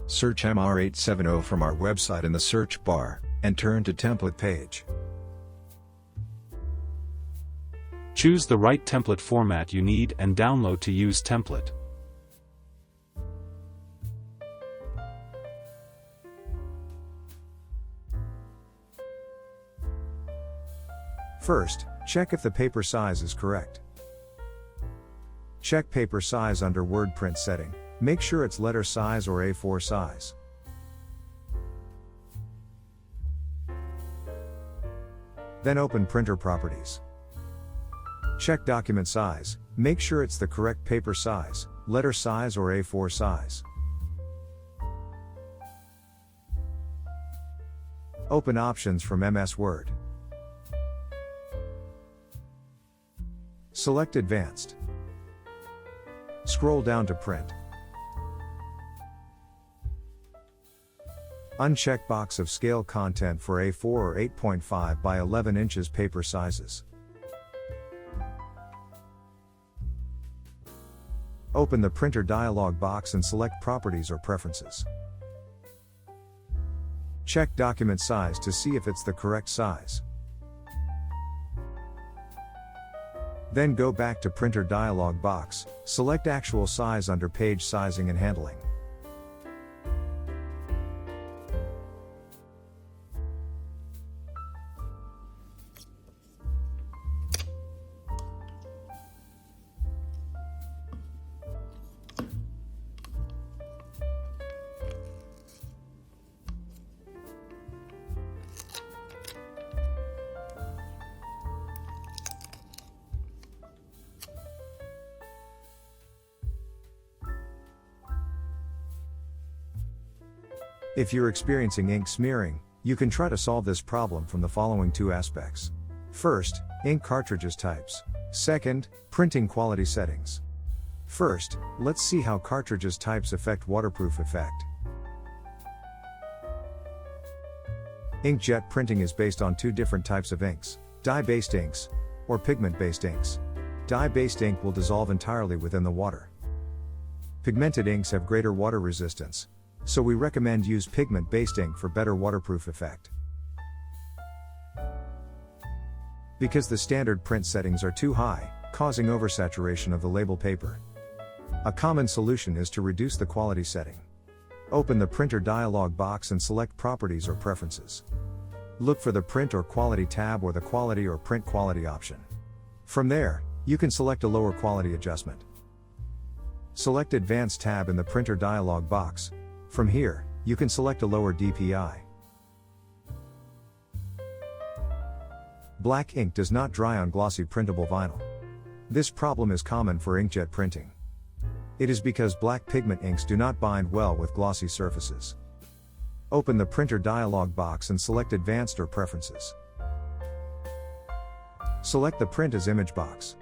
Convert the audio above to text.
Search MR870 from our website in the search bar, and turn to Template page. Choose the right template format you need and download to use template. First, check if the paper size is correct. Check paper size under Word print setting. Make sure it's letter size or A4 size. Then open Printer Properties. Check document size. Make sure it's the correct paper size, letter size or A4 size. Open Options from MS Word. Select Advanced. Scroll down to Print. Uncheck box of Scale Content for A4 or 8.5 by 11 inches paper sizes. Open the Printer dialog box and select Properties or Preferences. Check document size to see if it's the correct size. Then go back to Printer dialog box, select Actual Size under Page Sizing and Handling. If you're experiencing ink smearing, you can try to solve this problem from the following two aspects. First, ink cartridges types. Second, printing quality settings. First, let's see how cartridges types affect waterproof effect. Inkjet printing is based on two different types of inks, dye-based inks, or pigment-based inks. Dye-based ink will dissolve entirely within the water. Pigmented inks have greater water resistance, so we recommend use pigment-based ink for better waterproof effect. Because the standard print settings are too high, causing oversaturation of the label paper. A common solution is to reduce the quality setting. Open the Printer dialog box and select Properties or Preferences. Look for the Print or Quality tab or the Quality or Print Quality option. From there, you can select a lower quality adjustment. Select Advanced tab in the Printer dialog box. From here, you can select a lower DPI. Black ink does not dry on glossy printable vinyl. This problem is common for inkjet printing. It is because black pigment inks do not bind well with glossy surfaces. Open the Printer dialog box and select Advanced or Preferences. Select the Print as Image box.